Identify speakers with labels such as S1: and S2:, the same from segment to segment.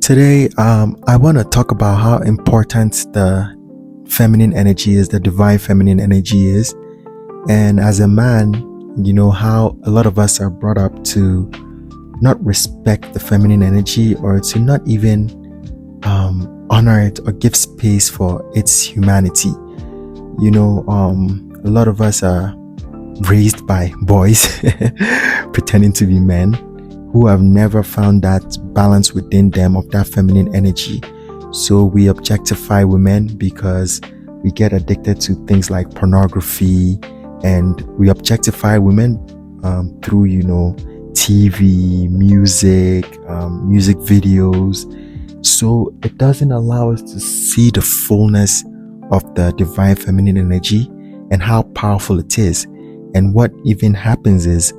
S1: Today, I want to talk about how important the feminine energy is, the divine feminine energy is. And as a man, how a lot of us are brought up to not respect the feminine energy or to not even honor it or give space for its humanity. A lot of us are raised by boys pretending to be men who have never found that balance within them of that feminine energy. So we objectify women because we get addicted to things like pornography, and we objectify women through TV, music videos. So it doesn't allow us to see the fullness of the divine feminine energy and how powerful it is. And what even happens is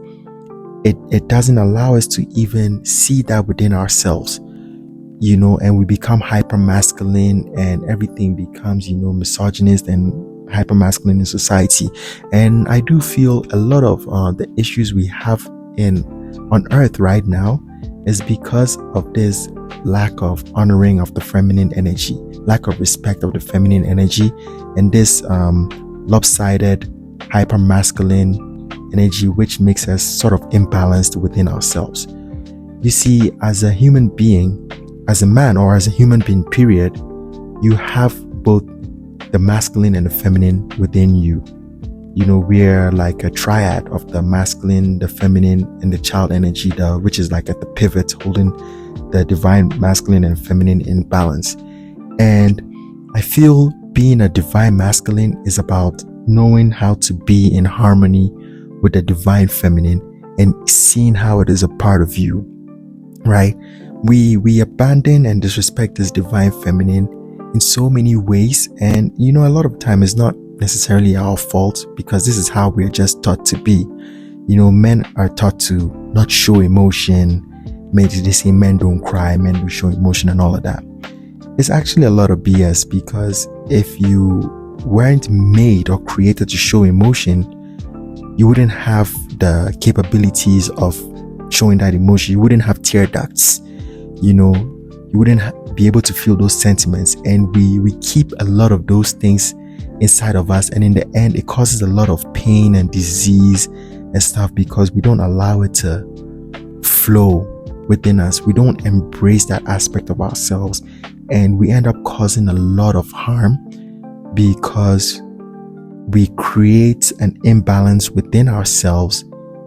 S1: it doesn't allow us to even see that within ourselves, and we become hyper masculine, and everything becomes, misogynist and hyper masculine in society. And I do feel a lot of the issues we have on earth right now is because of this lack of honoring of the feminine energy, lack of respect of the feminine energy, and this lopsided hyper masculine energy, which makes us sort of imbalanced within ourselves. You see, as a human being, as a man or as a human being, period, you have both the masculine and the feminine within you. We're like a triad of the masculine, the feminine, and the child energy, which is like at the pivot, holding the divine masculine and feminine in balance. And I feel being a divine masculine is about knowing how to be in harmony with the divine feminine and seeing how it is a part of you, right? We abandon and disrespect this divine feminine in so many ways, and a lot of time it's not necessarily our fault, because this is how we're just taught to be. Men are taught to not show emotion. Maybe they say men don't cry, men will show emotion and all of that. It's actually a lot of BS, because if you weren't made or created to show emotion, you wouldn't have the capabilities of showing that emotion. You wouldn't have tear ducts. You wouldn't be able to feel those sentiments. And we keep a lot of those things inside of us. And in the end, it causes a lot of pain and disease and stuff, because we don't allow it to flow within us. We don't embrace that aspect of ourselves. And we end up causing a lot of harm, because we create an imbalance within ourselves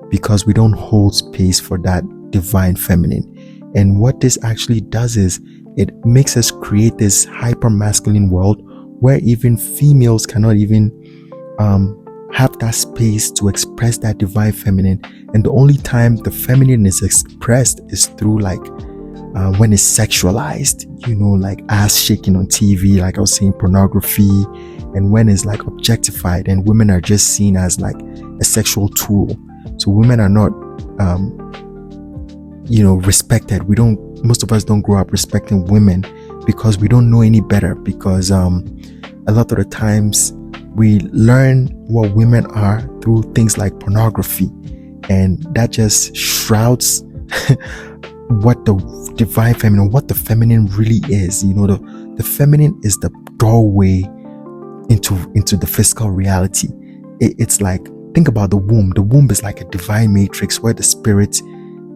S1: because we don't hold space for that divine feminine. And what this actually does is it makes us create this hyper masculine world where even females cannot even have that space to express that divine feminine. And the only time the feminine is expressed is through when it's sexualized, like ass shaking on TV, like I was saying, pornography, and when it's like objectified, and women are just seen as like a sexual tool. So women are not respected. Most of us don't grow up respecting women because we don't know any better, because a lot of the times we learn what women are through things like pornography, and that just shrouds what the divine feminine, what the feminine really is. The feminine is the doorway into the physical reality. It's like, think about the womb. The womb is like a divine matrix where the spirit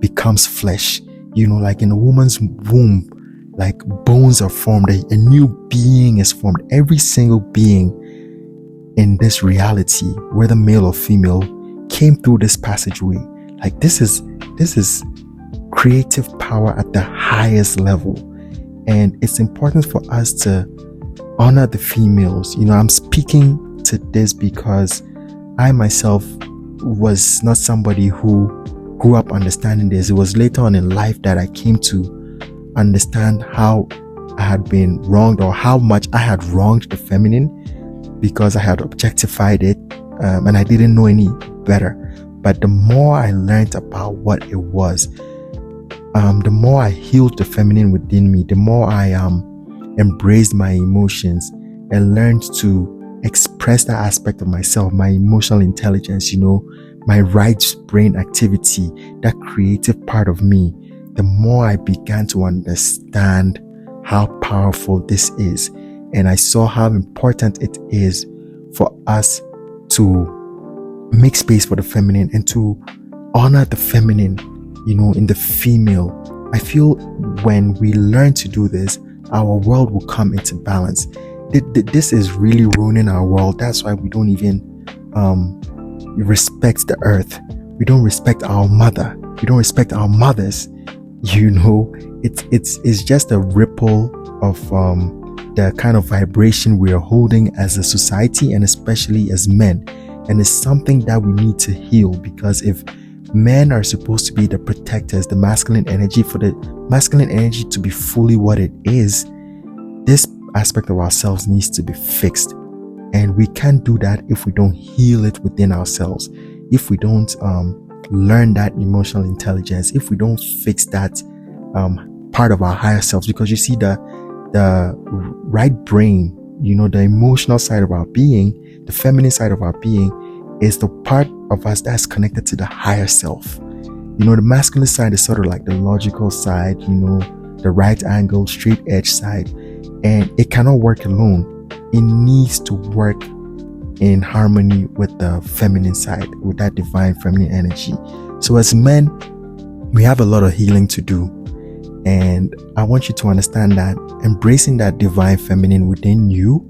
S1: becomes flesh. Like in a woman's womb, like bones are formed, a new being is formed. Every single being in this reality, whether male or female, came through this passageway. Like this is creative power at the highest level. And it's important for us to honor the females. I'm speaking to this because I myself was not somebody who grew up understanding this. It was later on in life that I came to understand how I had been wronged, or how much I had wronged the feminine, because I had objectified it, and I didn't know any better. But the more I learned about what it was, the more I healed the feminine within me, the more I embraced my emotions and learned to express that aspect of myself, my emotional intelligence, my right brain activity, that creative part of me, the more I began to understand how powerful this is. And I saw how important it is for us to make space for the feminine and to honor the feminine, in the female. I feel when we learn to do this, our world will come into balance. This is really ruining our world. That's why we don't even respect the earth. We don't respect our mother. We don't respect our mothers. It's just a ripple of the kind of vibration we are holding as a society and especially as men. And it's something that we need to heal, because if men are supposed to be the protectors, the masculine energy, for the masculine energy to be fully what it is, this aspect of ourselves needs to be fixed. And we can't do that if we don't heal it within ourselves, if we don't learn that emotional intelligence, if we don't fix that part of our higher selves. Because you see, the right brain, the emotional side of our being, the feminine side of our being, is the part of us that's connected to the higher self. The masculine side is sort of like the logical side, the right angle, straight edge side, and it cannot work alone. It needs to work in harmony with the feminine side, with that divine feminine energy. So as men, we have a lot of healing to do. And I want you to understand that embracing that divine feminine within you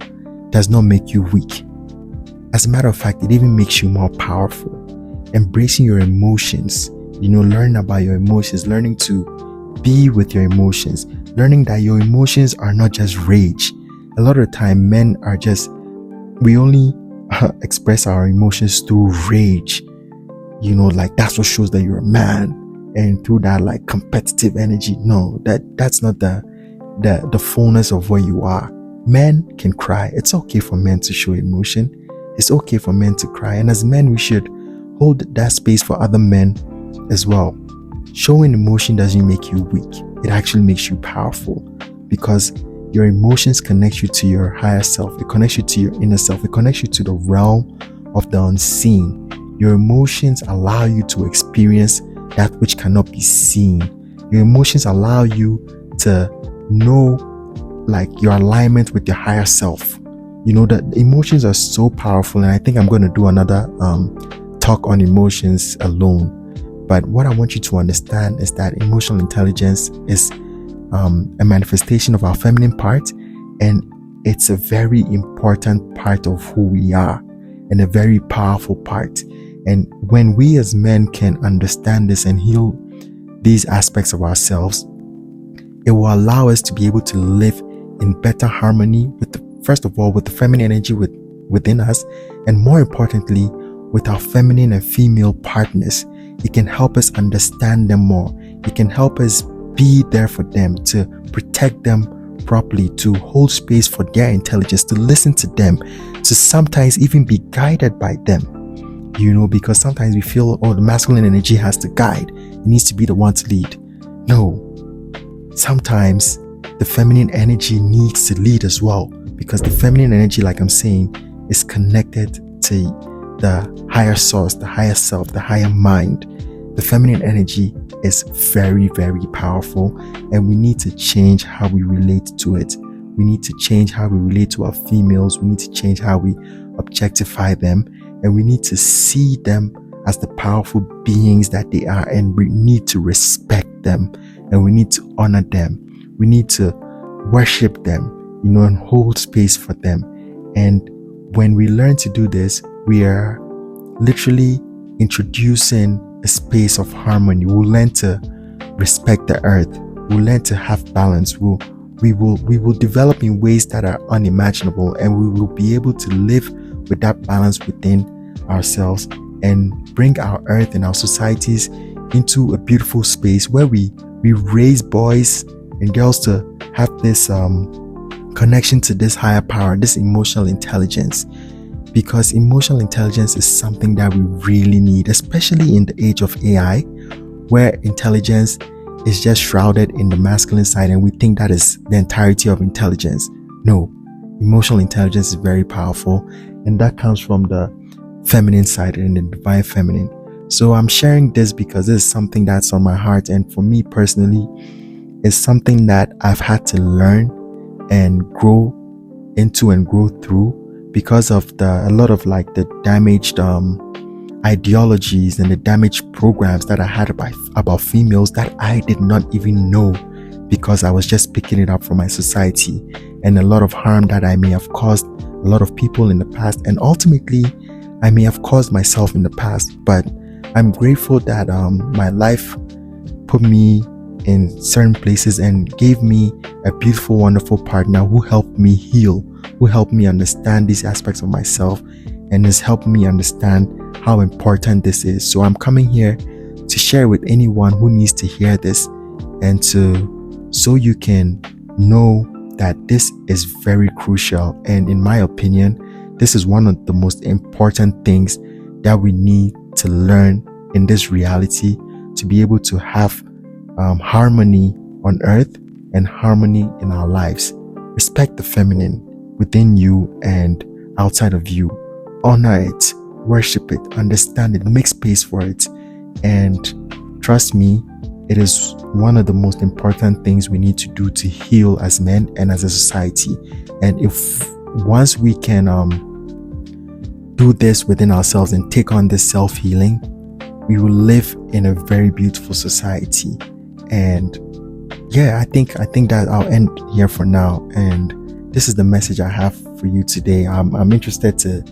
S1: does not make you weak. As a matter of fact, it even makes you more powerful. Embracing your emotions, learning about your emotions, learning to be with your emotions, learning that your emotions are not just rage. A lot of the time, men are we only express our emotions through rage. Like that's what shows that you're a man. And through that like competitive energy. No, that's not the fullness of where you are. Men can cry. It's okay for men to show emotion. It's okay for men to cry. And as men, we should hold that space for other men as well. Showing emotion doesn't make you weak. It actually makes you powerful, because your emotions connect you to your higher self. It connects you to your inner self. It connects you to the realm of the unseen. Your emotions allow you to experience that which cannot be seen. Your emotions allow you to know like your alignment with your higher self. The emotions are so powerful, and I think I'm going to do another talk on emotions alone. But what I want you to understand is that emotional intelligence is a manifestation of our feminine part, and it's a very important part of who we are and a very powerful part. And when we as men can understand this and heal these aspects of ourselves, it will allow us to be able to live in better harmony with first of all, with the feminine energy within us, and more importantly, with our feminine and female partners. It can help us understand them more. It can help us be there for them, to protect them properly, to hold space for their intelligence, to listen to them, to sometimes even be guided by them. Because sometimes we feel, the masculine energy has to guide. It needs to be the one to lead. No. Sometimes the feminine energy needs to lead as well, because the feminine energy, like I'm saying, is connected to the higher source, the higher self, the higher mind. The feminine energy is very, very powerful, and we need to change how we relate to it. We need to change how we relate to our females. We need to change how we objectify them. And we need to see them as the powerful beings that they are. And we need to respect them. And we need to honor them. We need to worship them, and hold space for them. And when we learn to do this, we are literally introducing a space of harmony. We'll learn to respect the earth. We'll learn to have balance. We will develop in ways that are unimaginable, and we will be able to live with that balance within ourselves and bring our earth and our societies into a beautiful space where we raise boys and girls to have this connection to this higher power, this emotional intelligence. Because emotional intelligence is something that we really need, especially in the age of AI, where intelligence is just shrouded in the masculine side and we think that is the entirety of intelligence. No, emotional intelligence is very powerful, and that comes from the feminine side and the divine feminine. So I'm sharing this because this is something that's on my heart, and for me personally, it's something that I've had to learn and grow into and grow through because of a lot of like the damaged ideologies and the damaged programs that I had about females that I did not even know, because I was just picking it up from my society, and a lot of harm that I may have caused a lot of people in the past, and ultimately I may have caused myself in the past. But I'm grateful that my life put me in certain places and gave me a beautiful, wonderful partner who helped me heal, who helped me understand these aspects of myself, and has helped me understand how important this is. So I'm coming here to share with anyone who needs to hear this, and so you can know that this is very crucial. And in my opinion, this is one of the most important things that we need to learn in this reality to be able to have harmony on earth and harmony in our lives. Respect the feminine within you and outside of you. Honor it, worship it, understand it, make space for it. And trust me, it is one of the most important things we need to do to heal as men and as a society. And if once we can do this within ourselves and take on this self-healing, we will live in a very beautiful society. And yeah, I think that I'll end here for now. And this is the message I have for you today. I'm interested to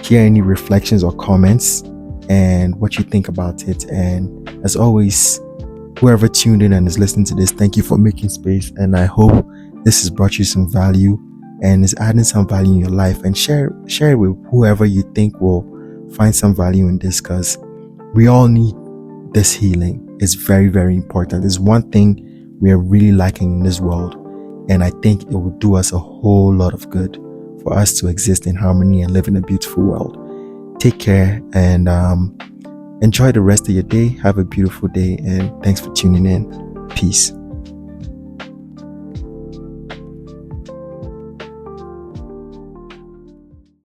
S1: hear any reflections or comments and what you think about it. And as always, whoever tuned in and is listening to this, thank you for making space. And I hope this has brought you some value and is adding some value in your life. And share it with whoever you think will find some value in this, because we all need this healing. It's very, very important. It's one thing we are really lacking in this world, and I think it will do us a whole lot of good for us to exist in harmony and live in a beautiful world. Take care and enjoy the rest of your day. Have a beautiful day, and thanks for tuning in. Peace.